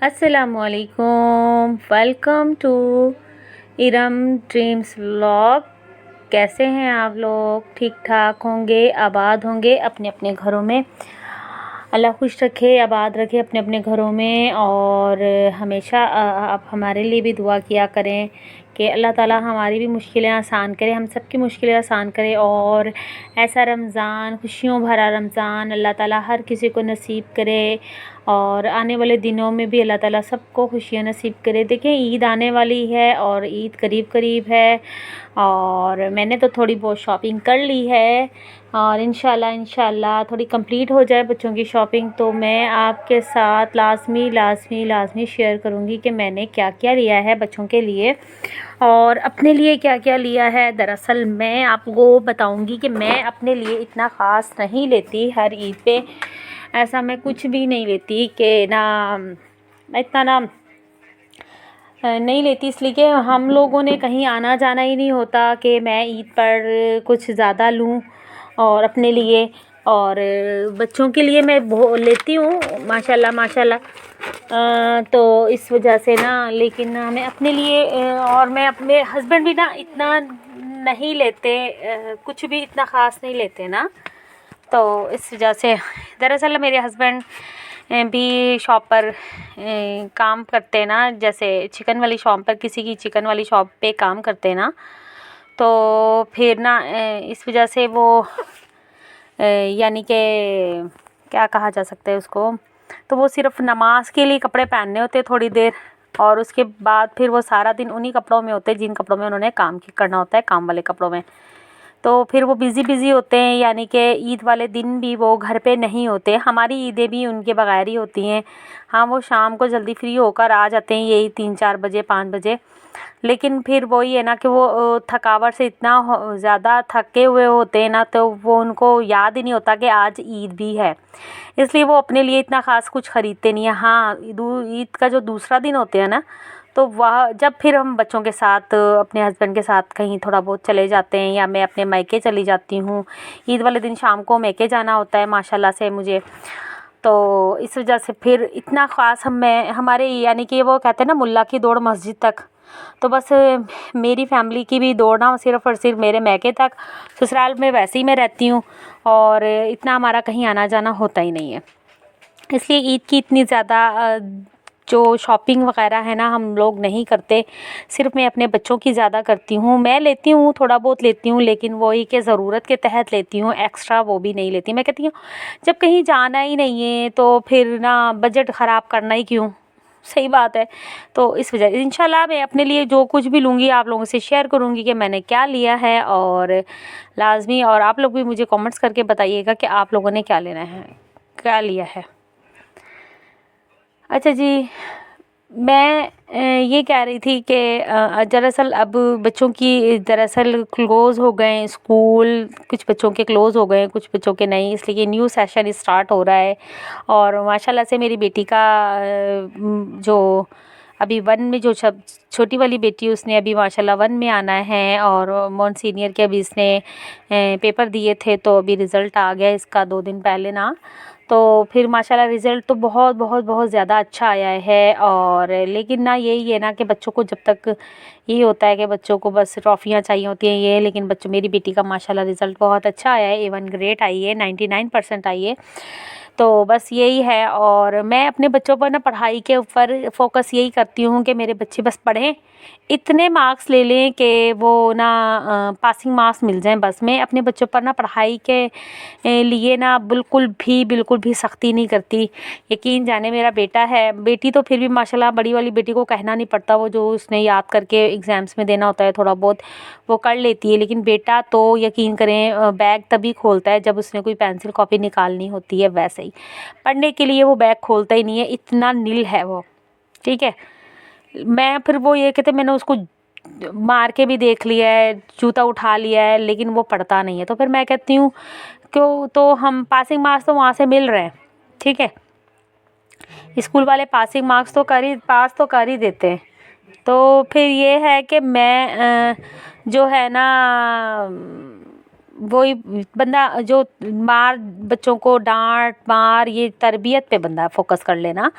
अस्सलामुअलैकुम, welcome to Iram dreams vlog. कैसे हैं आप लोग? ठीक ठाक होंगे, आबाद होंगे अपने अपने घरों में। अल्लाह खुश रखे, आबाद रखे अपने अपने घरों में। और हमेशा आप हमारे लिए भी दुआ किया करें कि अल्लाह ताला हमारी भी मुश्किलें आसान करे, हम सब की मुश्किलें आसान करे। और ऐसा रमज़ान, खुशियों भरा रमज़ान अल्लाह ताला हर किसी को नसीब करे। और आने वाले दिनों में भी अल्लाह ताला सबको खुशियाँ नसीब करे। देखें, ईद आने वाली है और ईद करीब करीब है, और मैंने तो थोड़ी बहुत शॉपिंग कर ली है। और इंशाल्लाह थोड़ी कंप्लीट हो जाए बच्चों की शॉपिंग तो मैं आपके साथ लाज़मी शेयर करूँगी कि मैंने क्या क्या लिया है बच्चों के लिए और अपने लिए क्या क्या लिया है। दरअसल मैं आपको बताऊँगी कि मैं अपने लिए इतना ख़ास नहीं लेती हर ईद पे। ऐसा मैं कुछ भी नहीं लेती कि ना, मैं इतना ना नहीं लेती, इसलिए कि हम लोगों ने कहीं आना जाना ही नहीं होता कि मैं ईद पर कुछ ज़्यादा लूँ और अपने लिए। और बच्चों के लिए मैं लेती हूँ माशाल्लाह माशाल्लाह। तो इस वजह से ना, लेकिन मैं अपने लिए और मैं अपने हस्बैंड भी ना इतना नहीं लेते, कुछ भी इतना ख़ास नहीं लेते ना। तो इस वजह से दरअसल मेरे हस्बैंड भी शॉप पर काम करते हैं ना, जैसे चिकन वाली शॉप पर, किसी की चिकन वाली शॉप पे काम करते हैं ना। तो फिर ना इस वजह से वो यानी कि क्या कहा जा सकता है उसको, तो वो सिर्फ नमाज के लिए कपड़े पहनने होते थोड़ी देर, और उसके बाद फिर वो सारा दिन उन्हीं कपड़ों में होते हैं जिन कपड़ों में उन्होंने काम करना होता है, काम वाले कपड़ों में। तो फिर वो बिज़ी होते हैं, यानी कि ईद वाले दिन भी वो घर पे नहीं होते। हमारी ईदें भी उनके बगैर ही होती हैं। हाँ, वो शाम को जल्दी फ्री होकर आ जाते हैं, यही 3-4 बजे 5 बजे। लेकिन फिर वही है ना कि वो थकावट से इतना ज़्यादा थके हुए होते हैं ना, तो वो उनको याद ही नहीं होता कि आज ईद भी है। इसलिए वो अपने लिए इतना ख़ास कुछ ख़रीदते नहीं हैं। हाँ, ईद का जो दूसरा दिन होते हैं ना, तो वह जब फिर हम बच्चों के साथ अपने हस्बैंड के साथ कहीं थोड़ा बहुत चले जाते हैं, या मैं अपने मायके चली जाती हूँ। ईद वाले दिन शाम को मायके जाना होता है माशाल्लाह से मुझे। तो इस वजह से फिर इतना ख़ास हमारे यानी कि वो कहते हैं ना, मुल्ला की दौड़ मस्जिद तक। तो बस मेरी फैमिली की भी दौड़ ना सिर्फ़ और सिर्फ मेरे मायके तक। ससुराल में वैसे ही मैं रहती हूँ और इतना हमारा कहीं आना जाना होता ही नहीं है। इसलिए ईद की इतनी ज़्यादा जो शॉपिंग वगैरह है ना, हम लोग नहीं करते। सिर्फ मैं अपने बच्चों की ज़्यादा करती हूँ। मैं लेती हूँ, थोड़ा बहुत लेती हूँ, लेकिन वही कि ज़रूरत के तहत लेती हूँ, एक्स्ट्रा वो भी नहीं लेती। मैं कहती हूँ जब कहीं जाना ही नहीं है तो फिर ना बजट ख़राब करना ही क्यों। सही बात है। तो इस वजह इंशाल्लाह मैं अपने लिए जो कुछ भी लूँगी आप लोगों से शेयर करूँगी कि मैंने क्या लिया है। और लाजमी, और आप लोग भी मुझे कमेंट्स करके बताइएगा कि आप लोगों ने क्या लेना है, क्या लिया है। अच्छा जी, मैं ये कह रही थी कि दरअसल अब बच्चों की दरअसल क्लोज़ हो गए स्कूल, कुछ बच्चों के क्लोज़ हो गए, कुछ बच्चों के नहीं, इसलिए ये न्यू सेशन स्टार्ट हो रहा है। और माशाल्लाह से मेरी बेटी का जो अभी 1 में, जो छोटी वाली बेटी उसने अभी माशाल्लाह 1 में आना है। और मोन सीनियर के अभी इसने पेपर दिए थे, तो अभी रिज़ल्ट आ गया इसका 2 दिन पहले ना। तो फिर माशाल्लाह रिज़ल्ट तो बहुत ज़्यादा अच्छा आया है। और लेकिन ना यही है ना कि बच्चों को जब तक यही होता है कि बच्चों को बस ट्रॉफ़ियाँ चाहिए होती हैं ये, लेकिन बच्चों मेरी बेटी का माशाल्लाह रिज़ल्ट बहुत अच्छा आया है, A1 ग्रेड आई है, 99% आई है। तो बस यही है। और मैं अपने बच्चों पर ना पढ़ाई के ऊपर फ़ोकस यही करती हूँ कि मेरे बच्चे बस पढ़ें, इतने मार्क्स ले लें कि वो ना पासिंग मार्क्स मिल जाएं। बस मैं अपने बच्चों पर ना पढ़ाई के लिए ना बिल्कुल भी सख्ती नहीं करती। यकीन जाने, मेरा बेटा है, बेटी तो फिर भी माशाल्लाह बड़ी वाली बेटी को कहना नहीं पड़ता, वो जो उसने याद करके एग्ज़ाम्स में देना होता है थोड़ा बहुत वो कर लेती है। लेकिन बेटा तो यकीन करें बैग तभी खोलता है जब उसने कोई पेंसिल कॉपी निकालनी होती है, वैसे ही पढ़ने के लिए वो बैग खोलता ही नहीं है, इतना नील है वो। ठीक है, मैं फिर वो ये कहते, मैंने उसको मार के भी देख लिया है, जूता उठा लिया है, लेकिन वो पढ़ता नहीं है। तो फिर मैं कहती हूँ क्यों, तो हम पासिंग मार्क्स तो वहाँ से मिल रहे हैं, ठीक है, स्कूल वाले पासिंग मार्क्स तो पास तो कर ही देते हैं। तो फिर ये है कि मैं जो है ना वही बंदा जो मार बच्चों को डांट मार ये तरबियत पे बंदा फोकस कर लेना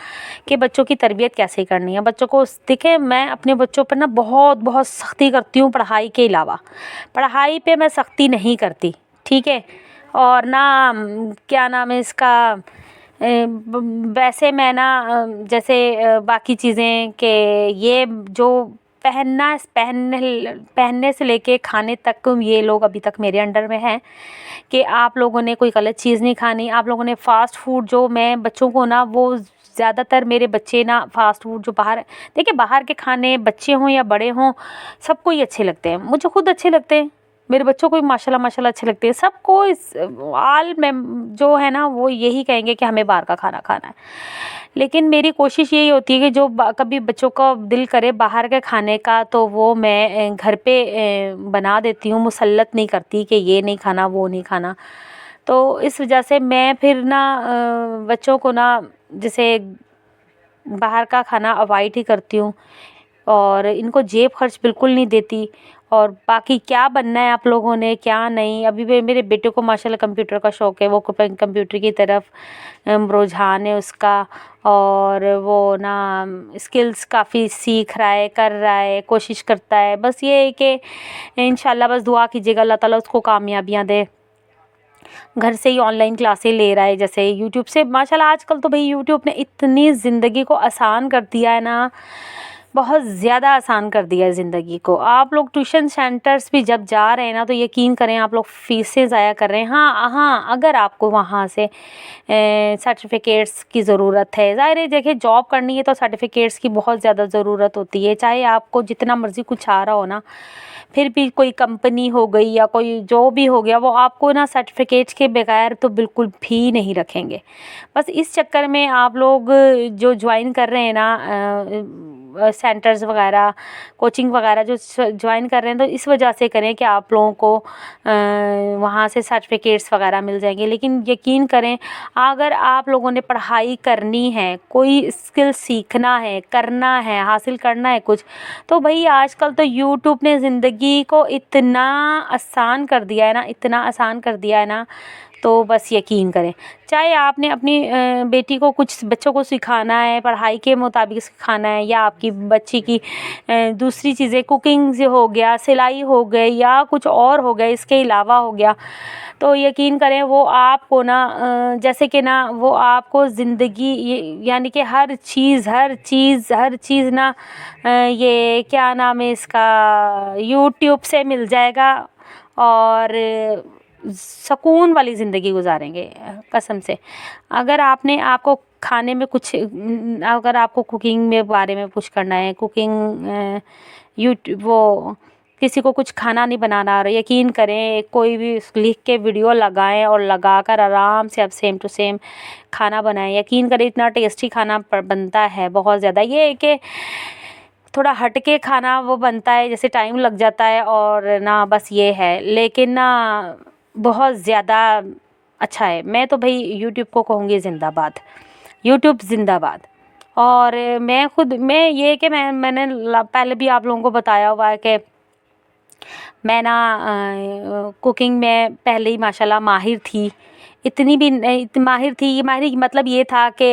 कि बच्चों की तरबियत कैसे करनी है। बच्चों को देखें, मैं अपने बच्चों पर ना बहुत बहुत सख्ती करती हूँ पढ़ाई के अलावा। पढ़ाई पे मैं सख्ती नहीं करती, ठीक है। और ना क्या नाम है इसका, वैसे मैं ना जैसे बाकी चीज़ें के ये जो पहनने से लेके खाने तक ये लोग अभी तक मेरे अंडर में हैं कि आप लोगों ने कोई गलत चीज़ नहीं खानी। आप लोगों ने फ़ास्ट फूड जो मैं बच्चों को ना, वो ज़्यादातर मेरे बच्चे ना फ़ास्ट फूड जो बाहर, देखिए बाहर के खाने बच्चे हों या बड़े हों सबको ही अच्छे लगते हैं। मुझे खुद अच्छे लगते हैं, मेरे बच्चों को भी माशाल्लाह माशाल्लाह अच्छे लगते हैं। सबको इस आल में जो है ना वो यही कहेंगे कि हमें बाहर का खाना खाना है। लेकिन मेरी कोशिश यही होती है कि जो कभी बच्चों का दिल करे बाहर के खाने का तो वो मैं घर पे बना देती हूँ, मुसल्लत नहीं करती कि ये नहीं खाना वो नहीं खाना। तो इस वजह से मैं फिर ना बच्चों को ना जैसे बाहर का खाना अवॉइड ही करती हूँ और इनको जेब खर्च बिल्कुल नहीं देती। और बाकी क्या बनना है आप लोगों ने क्या नहीं, अभी भी मेरे बेटे को माशाल्लाह कंप्यूटर का शौक़ है, वो कंप्यूटर की तरफ रुझान है उसका। और वो ना स्किल्स काफ़ी सीख रहा है, कर रहा है, कोशिश करता है। बस ये है कि इंशाल्लाह बस दुआ कीजिएगा अल्लाह ताला उसको कामयाबियाँ दे। घर से ही ऑनलाइन क्लासें ले रहा है, जैसे यूट्यूब से माशाल्लाह। आजकल तो भाई यूट्यूब ने इतनी ज़िंदगी को आसान कर दिया है ना, बहुत ज़्यादा आसान कर दिया है ज़िंदगी को। आप लोग ट्यूशन सेंटर्स भी जब जा रहे हैं ना तो यकीन करें आप लोग फ़ीसें ज़ाया कर रहे हैं। हाँ, अगर आपको वहाँ से सर्टिफ़िकेट्स की ज़रूरत है, ज़ाहिर है देखिए जॉब करनी है तो सर्टिफ़िकेट्स की बहुत ज़्यादा ज़रूरत होती है। चाहे आपको जितना मर्ज़ी कुछ आ रहा हो ना, फिर भी कोई कंपनी हो गई या कोई जो भी हो गया, वो आपको ना सर्टिफ़िकेट्स के बगैर तो बिल्कुल भी नहीं रखेंगे। बस इस चक्कर में आप लोग जो ज्वाइन कर रहे हैं ना सेंटर्स वगैरह, कोचिंग वगैरह जो ज्वाइन कर रहे हैं, तो इस वजह से करें कि आप लोगों को वहाँ से सर्टिफ़िकेट्स वगैरह मिल जाएंगे। लेकिन यकीन करें अगर आप लोगों ने पढ़ाई करनी है, कोई स्किल सीखना है, करना है, हासिल करना है कुछ, तो भाई आजकल तो यूट्यूब ने ज़िंदगी को इतना आसान कर दिया है ना, इतना आसान कर दिया है ना, तो बस यकीन करें। चाहे आपने अपनी बेटी को कुछ बच्चों को सिखाना है, पढ़ाई के मुताबिक सिखाना है, या आपकी बच्ची की दूसरी चीज़ें कुकिंग से हो गया, सिलाई हो गई या कुछ और हो गया, इसके अलावा हो गया, तो यकीन करें वो आपको ना जैसे कि ना वो आपको ज़िंदगी यानी कि हर चीज़ ना ये क्या नाम है इसका, यूट्यूब से मिल जाएगा और सुकून वाली ज़िंदगी गुजारेंगे कसम से। अगर आपको खाने में कुछ अगर आपको कुकिंग में बारे में कुछ करना है, कुकिंग यूट्यूब वो किसी को कुछ खाना नहीं बनाना आ रहा, यकीन करें कोई भी लिख के वीडियो लगाएं और लगाकर आराम से आप सेम टू सेम खाना बनाएं। यकीन करें इतना टेस्टी खाना बनता है, बहुत ज़्यादा। ये है कि थोड़ा हट के खाना वो बनता है, जैसे टाइम लग जाता है और ना बस ये है, लेकिन ना बहुत ज़्यादा अच्छा है। मैं तो भाई यूट्यूब को कहूँगी ज़िंदाबाद, यूट्यूब ज़िंदाबाद। और मैं ये कि मैंने पहले भी आप लोगों को बताया हुआ है कि मैं ना कुकिंग में पहले ही माशाल्लाह माहिर थी। इतनी भी माहिर थी, माहिर मतलब ये था कि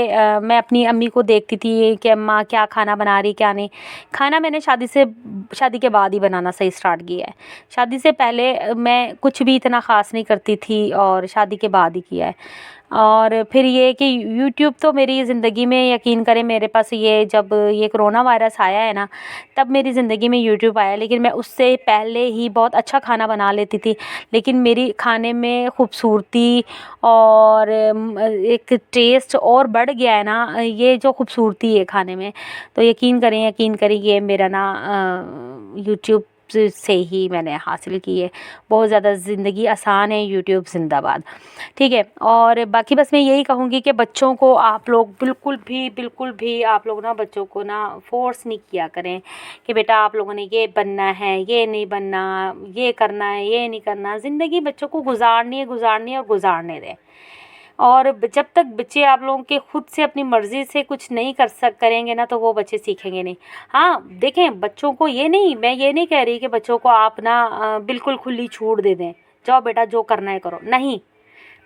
मैं अपनी अम्मी को देखती थी कि अम्मा क्या खाना बना रही क्या नहीं। खाना मैंने शादी के बाद ही बनाना सही स्टार्ट किया है। शादी से पहले मैं कुछ भी इतना ख़ास नहीं करती थी और शादी के बाद ही किया है। और फिर ये कि यूट्यूब तो मेरी ज़िंदगी में, यकीन करें मेरे पास ये जब ये कोरोना वायरस आया है ना, तब मेरी ज़िंदगी में यूट्यूब आया। लेकिन मैं उससे पहले ही बहुत अच्छा खाना बना लेती थी, लेकिन मेरी खाने में खूबसूरती और एक टेस्ट और बढ़ गया है ना, ये जो खूबसूरती है खाने में, तो यकीन करें ये मेरा ना यूट्यूब से ही मैंने हासिल की है। बहुत ज़्यादा ज़िंदगी आसान है, यूट्यूब ज़िंदाबाद, ठीक है। और बाकी बस मैं यही कहूँगी कि बच्चों को आप लोग बिल्कुल भी आप लोग ना बच्चों को ना फ़ोर्स नहीं किया करें कि बेटा आप लोगों ने ये बनना है, ये नहीं बनना, ये करना है, ये नहीं करना। ज़िंदगी बच्चों को गुजारनी है और गुजारने दें। और जब तक बच्चे आप लोगों के खुद से अपनी मर्ज़ी से कुछ नहीं करेंगे ना, तो वो बच्चे सीखेंगे नहीं। हाँ देखें, बच्चों को मैं ये नहीं कह रही कि बच्चों को आप ना बिल्कुल खुली छूट दे दें, जाओ बेटा जो करना है करो, नहीं,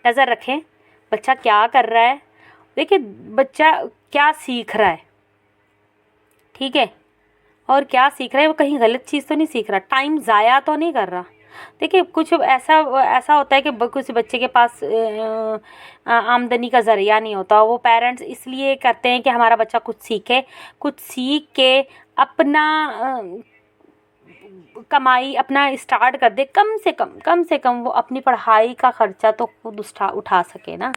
नज़र रखें बच्चा क्या कर रहा है, देखिए बच्चा क्या सीख रहा है, ठीक है, और क्या सीख रहा है, वो कहीं गलत चीज़ तो नहीं सीख रहा, टाइम ज़ाया तो नहीं कर रहा। देखिए कुछ ऐसा ऐसा होता है कि कुछ बच्चे के पास आमदनी का ज़रिया नहीं होता, वो पेरेंट्स इसलिए करते हैं कि हमारा बच्चा कुछ सीखे, कुछ सीख के अपना कमाई अपना स्टार्ट कर दे, कम से कम वो अपनी पढ़ाई का खर्चा तो खुद उठा सके ना।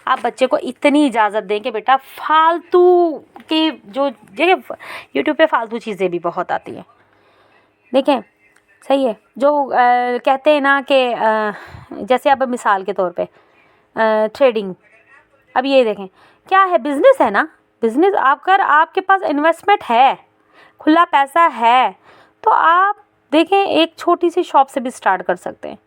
आप बच्चे को इतनी इजाज़त दें कि बेटा फालतू के जो जगह यूट्यूब पे फालतू चीज़ें भी बहुत आती हैं, देखें सही है, जो कहते हैं ना कि जैसे अब मिसाल के तौर पे ट्रेडिंग, अब ये देखें क्या है, बिज़नेस है ना, बिज़नेस अगर आपके पास इन्वेस्टमेंट है, खुला पैसा है, तो आप देखें एक छोटी सी शॉप से भी स्टार्ट कर सकते हैं,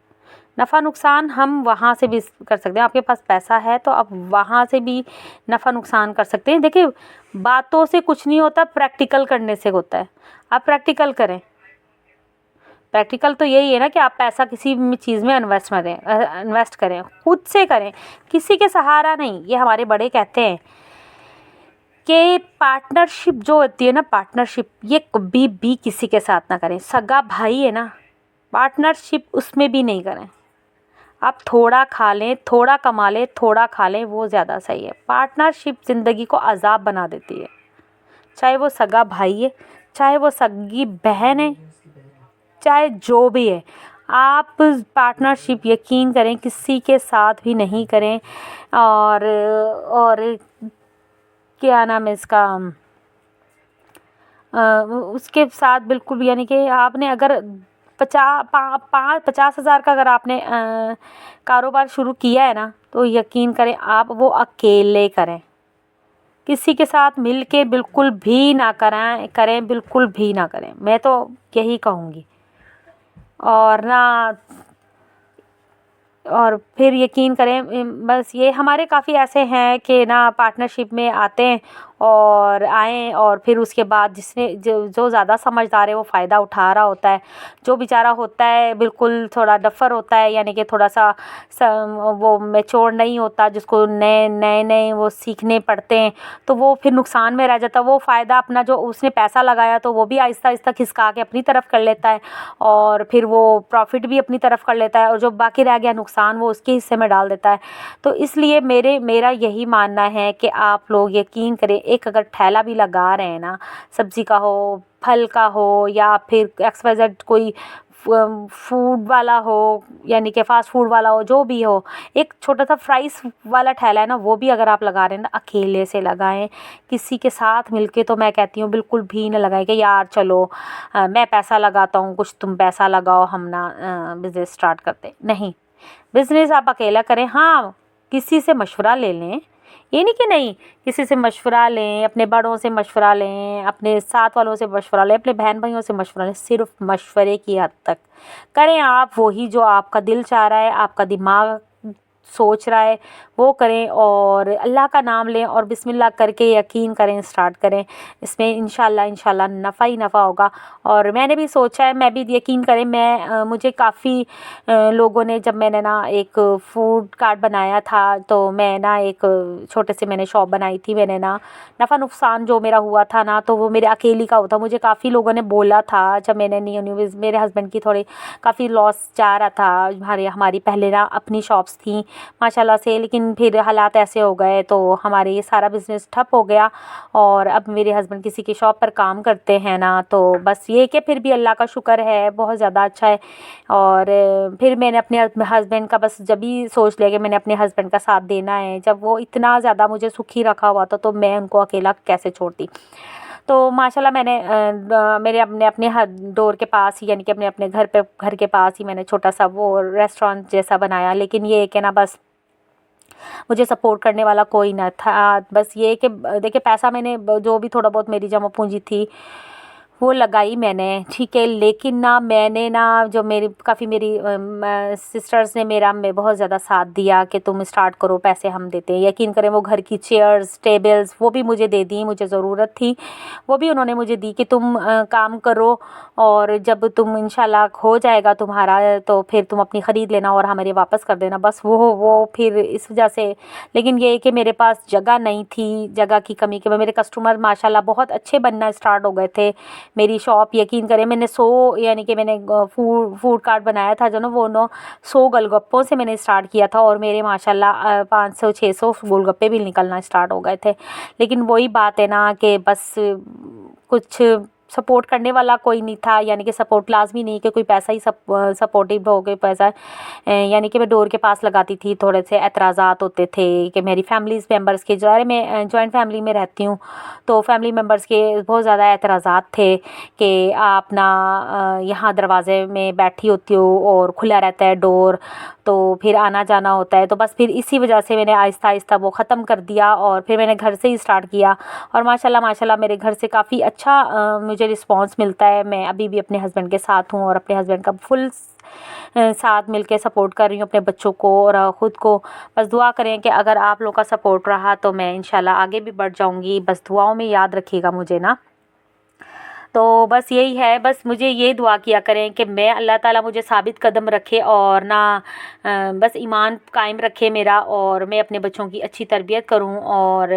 नफ़ा नुकसान हम वहाँ से भी कर सकते हैं, आपके पास पैसा है तो आप वहाँ से भी नफ़ा नुकसान कर सकते हैं। देखिए बातों से कुछ नहीं होता, प्रैक्टिकल करने से होता है, आप प्रैक्टिकल करें, प्रैक्टिकल तो यही है ना कि आप पैसा किसी चीज़ में इन्वेस्ट करें, खुद से करें, किसी के सहारा नहीं। ये हमारे बड़े कहते हैं कि पार्टनरशिप जो होती है ना, पार्टनरशिप ये कभी भी किसी के साथ ना करें, सगा भाई है ना, पार्टनरशिप उसमें भी नहीं करें। आप थोड़ा खा लें, थोड़ा कमा लें, थोड़ा खा लें, वो ज़्यादा सही है। पार्टनरशिप ज़िंदगी को अज़ाब बना देती है, चाहे वो सगा भाई है, चाहे वो सगी बहन है, चाहे जो भी है। आप पार्टनरशिप यकीन करें किसी के साथ भी नहीं करें। और क्या नाम है इसका, उसके साथ बिल्कुल भी, यानी कि आपने अगर 50,000 का अगर आपने कारोबार शुरू किया है ना, तो यकीन करें आप वो अकेले करें, किसी के साथ मिल के बिल्कुल भी ना करें, बिल्कुल भी ना करें, मैं तो यही कहूँगी। और ना, और फिर यकीन करें बस ये हमारे काफ़ी ऐसे हैं कि ना पार्टनरशिप में आते हैं और आएँ, और फिर उसके बाद जिसने जो ज़्यादा समझदार है वो फ़ायदा उठा रहा होता है, जो बेचारा होता है बिल्कुल थोड़ा डफर होता है, यानी कि थोड़ा सा वो मैच्योर नहीं होता, जिसको नए वो सीखने पड़ते हैं, तो वो फिर नुकसान में रह जाता है। वो फ़ायदा अपना जो उसने पैसा लगाया तो वो भी आहिस्ता आहिस्ता खिसका के अपनी तरफ कर लेता है, और फिर वो प्रॉफिट भी अपनी तरफ कर लेता है, और जो बाकी रह गया नुकसान वो उसके हिस्से में डाल देता है। तो इसलिए मेरा यही मानना है कि आप लोग यकीन करें, एक अगर ठेला भी लगा रहे हैं ना, सब्ज़ी का हो, फल का हो, या फिर XYZ कोई फूड वाला हो, यानी कि फास्ट फूड वाला हो, जो भी हो, एक छोटा सा फ्राइज़ वाला ठेला है ना, वो भी अगर आप लगा रहे हैं ना, अकेले से लगाएं, किसी के साथ मिलके तो मैं कहती हूँ बिल्कुल भी ना लगाएं कि यार चलो मैं पैसा लगाता हूँ, कुछ तुम पैसा लगाओ, हम ना बिज़नेस स्टार्ट करते, नहीं। बिज़नेस आप अकेला करें, हाँ किसी से मशवरा ले लें, ये नहीं कि नहीं, किसी से मशवरा लें, अपने बड़ों से मशवरा लें, अपने साथ वालों से मशवरा लें, अपने बहन भाइयों से मशवरा लें, सिर्फ मशवरे की हद तक करें आप, वही जो आपका दिल चाह रहा है, आपका दिमाग सोच रहा है वो करें, और अल्लाह का नाम लें और बिस्मिल्लाह करके यकीन करें, स्टार्ट करें, इसमें इंशाल्लाह नफ़ा ही नफ़ा होगा। और मैंने भी सोचा है, मैं भी यकीन करें, मुझे काफ़ी लोगों ने, जब मैंने ना एक फूड कार्ट बनाया था, तो मैं ना एक छोटे से मैंने शॉप बनाई थी, मैंने ना नफ़ा नुकसान जो मेरा हुआ था ना, तो वो मेरे अकेली का होता, मुझे काफ़ी लोगों ने बोला था जब मैंने न्यू मेरे हस्बैंड की थोड़ी काफ़ी लॉस जा रहा था, हमारी पहले ना अपनी शॉप्स थी माशाल्लाह से, लेकिन फिर हालात ऐसे हो गए तो हमारे ये सारा बिज़नेस ठप हो गया, और अब मेरे हस्बैंड किसी की शॉप पर काम करते हैं ना, तो बस ये कि फिर भी अल्लाह का शुक्र है, बहुत ज़्यादा अच्छा है। और फिर मैंने अपने हस्बैंड का बस जब भी सोच लिया कि मैंने अपने हस्बैंड का साथ देना है, जब वो इतना ज़्यादा मुझे सुखी रखा हुआ था, तो मैं उनको अकेला कैसे छोड़ती। तो माशाल्लाह मैंने मेरे अपने डोर के पास ही, यानी कि अपने घर के पास ही मैंने छोटा सा वो रेस्टोरेंट जैसा बनाया, लेकिन ये है कि ना बस मुझे सपोर्ट करने वाला कोई ना था। बस ये कि देखिए पैसा मैंने जो भी थोड़ा बहुत मेरी जमा पूंजी थी वो लगाई मैंने, ठीक है। लेकिन ना मैंने ना जो मेरी काफ़ी मेरी सिस्टर्स ने मेरा में बहुत ज़्यादा साथ दिया कि तुम स्टार्ट करो, पैसे हम देते हैं। यकीन करें वो घर की चेयर्स टेबल्स वो भी मुझे दे दी, मुझे ज़रूरत थी वो भी उन्होंने मुझे दी कि तुम काम करो और जब तुम इंशाल्लाह हो जाएगा तुम्हारा तो फिर तुम अपनी ख़रीद लेना और हमारे वापस कर देना। बस वो फिर इस वजह से, लेकिन ये कि मेरे पास जगह नहीं थी, जगह की कमी के वजह मेरे कस्टमर माशाल्लाह बहुत अच्छे बनना स्टार्ट हो गए थे। मेरी शॉप यकीन करें मैंने 100 यानी कि मैंने फूड कार्ट बनाया था जो ना वो 100 गोलगप्पों से मैंने स्टार्ट किया था और मेरे माशाल्लाह 500-600 गोलगप्पे भी निकलना स्टार्ट हो गए थे। लेकिन वही बात है ना कि बस कुछ सपोर्ट करने वाला कोई नहीं था, यानी कि सपोर्ट लाजमी नहीं कि कोई पैसा ही सपोर्टिव हो गए पैसा। यानी कि मैं डोर के पास लगाती थी, थोड़े से एतराज़ात होते थे कि मेरी फैमिलीज़ मेम्बर्स के जो है मैं जॉइंट फैमिली में रहती हूँ तो फैमिली मेम्बर्स के बहुत ज़्यादा एतराज़ात थे कि आप ना यहाँ दरवाज़े में बैठी होती हो और खुला रहता है डोर तो फिर आना जाना होता है। तो बस फिर इसी वजह से मैंने आहिस्ता आहिस्ता वो ख़त्म कर दिया और फिर मैंने घर से ही स्टार्ट किया और माशाल्लाह माशाल्लाह मेरे घर से काफ़ी अच्छा मुझे रिस्पांस मिलता है। मैं अभी भी अपने हस्बैंड के साथ हूँ और अपने हस्बैंड का फुल साथ मिलके सपोर्ट कर रही हूँ अपने बच्चों को और ख़ुद को। बस दुआ करें कि अगर आप लोगों का सपोर्ट रहा तो मैं इंशाल्लाह आगे भी बढ़ जाऊँगी। बस दुआओं में याद रखिएगा मुझे ना। तो बस यही है, बस मुझे ये दुआ किया करें कि मैं अल्लाह ताला मुझे साबित कदम रखे और ना बस ईमान कायम रखे मेरा और मैं अपने बच्चों की अच्छी तरबियत करूं और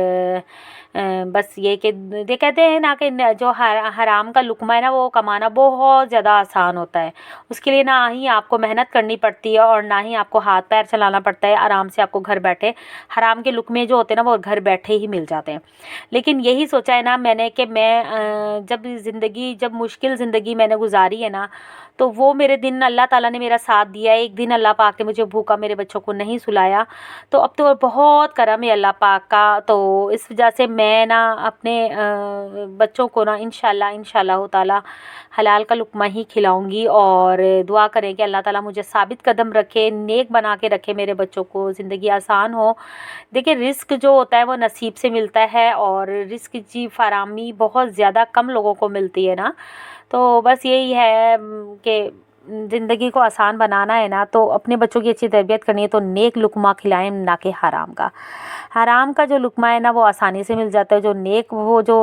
बस ये कि ये कहते हैं ना कि जो हराम का लुक़्मा है ना वो कमाना बहुत ज़्यादा आसान होता है। उसके लिए ना ही आपको मेहनत करनी पड़ती है और ना ही आपको हाथ पैर चलाना पड़ता है, आराम से आपको घर बैठे हराम के लुक़्मे जो होते हैं ना वो घर बैठे ही मिल जाते हैं। लेकिन यही सोचा है ना मैंने कि मैं जब मुश्किल ज़िंदगी मैंने गुजारी है ना तो वो मेरे दिन अल्लाह ताला ने मेरा साथ दिया है। एक दिन अल्लाह पाक ने मुझे भूखा मेरे बच्चों को नहीं सुलाया, तो अब तो बहुत करम है अल्लाह पाक का। तो इस वजह से मैं ना अपने बच्चों को ना इंशाल्लाह ताला हलाल का लुक़्मा ही खिलाऊंगी और दुआ करें कि अल्लाह ताला मुझे साबित कदम रखे, नेक बना के रखे, मेरे बच्चों को ज़िंदगी आसान हो। देखिए रिस्क जो होता है वो नसीब से मिलता है और रिस्क की फराहमी बहुत ज़्यादा कम लोगों को मिलती है ना। तो बस यही है कि ज़िंदगी को आसान बनाना है ना तो अपने बच्चों की अच्छी तरबियत करनी है तो नेक लुक़्मा खिलाएं ना कि हराम का। हराम का जो लुक़्मा है ना वो आसानी से मिल जाता है, जो नेक वो जो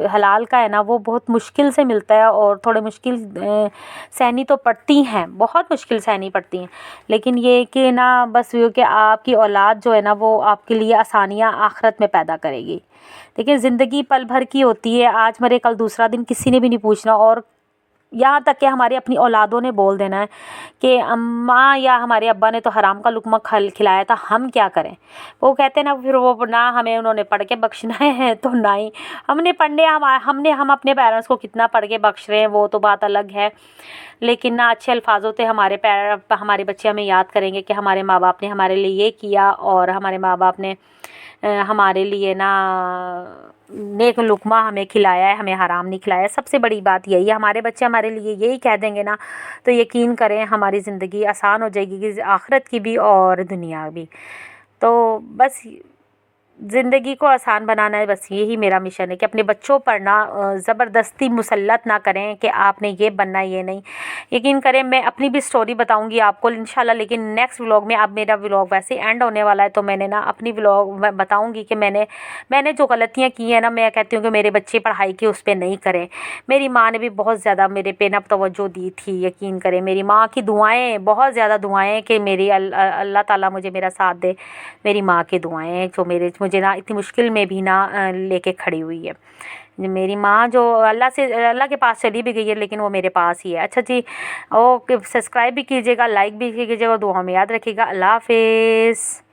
हलाल का है ना वो बहुत मुश्किल से मिलता है और थोड़े मुश्किल सहनी तो पड़ती हैं, बहुत मुश्किल सहनी पड़ती हैं। लेकिन ये कि ना बस ये कि आपकी औलाद जो है ना वो आपके लिए आसानियाँ आखिरत में पैदा करेगी। देखिए ज़िंदगी पल भर की होती है, आज मरे कल दूसरा दिन, किसी ने भी नहीं पूछना। और यहाँ तक कि हमारे अपनी औलादों ने बोल देना है कि अम्मा या हमारे अब्बा ने तो हराम का लुक़्मा खिलाया था, हम क्या करें। वो कहते हैं ना फिर वो ना हमें उन्होंने पढ़ के बख्शना है तो ना ही हमने पढ़ने हम अपने पेरेंट्स को कितना पढ़ के बख्श रहे हैं वो तो बात अलग है। लेकिन ना अच्छे अल्फाजों से हमारे बच्चे हमें याद करेंगे कि हमारे माँ बाप ने हमारे लिए ये किया और हमारे माँ बाप ने हमारे लिए ना नेक लुक़्मा हमें खिलाया है, हमें हराम नहीं खिलाया है। सबसे बड़ी बात यही है, हमारे बच्चे हमारे लिए यही कह देंगे ना तो यकीन करें हमारी ज़िंदगी आसान हो जाएगी कि आखिरत की भी और दुनिया भी। तो बस ज़िंदगी को आसान बनाना है, बस यही मेरा मिशन है कि अपने बच्चों पर ना ज़बरदस्ती मुसल्लत ना करें कि आपने ये बनना ये नहीं। यकीन करें मैं अपनी भी स्टोरी बताऊंगी आपको इंशाल्लाह, लेकिन नेक्स्ट व्लॉग में। अब मेरा व्लॉग वैसे एंड होने वाला है तो मैंने ना अपनी व्लॉग बताऊंगी कि मैंने जो गलतियाँ की हैं ना, मैं कहती हूँ कि मेरे बच्चे पढ़ाई की उस पर नहीं करें। मेरी माँ ने भी बहुत ज़्यादा मेरे पे ना तवज्जो दी थी। यकीन करें मेरी माँ की दुआएँ, बहुत ज़्यादा दुआएँ कि मेरी अल्लाह ताला मुझे मेरा साथ दे। मेरी माँ की दुआएँ जो मुझे ना इतनी मुश्किल में भी ना लेके खड़ी हुई है। मेरी माँ जो अल्लाह के पास चली भी गई है लेकिन वो मेरे पास ही है। अच्छा जी, ओके, सब्सक्राइब भी कीजिएगा, लाइक भी कीजिएगा, दुआ में याद रखिएगा। अल्लाह हाफिज़।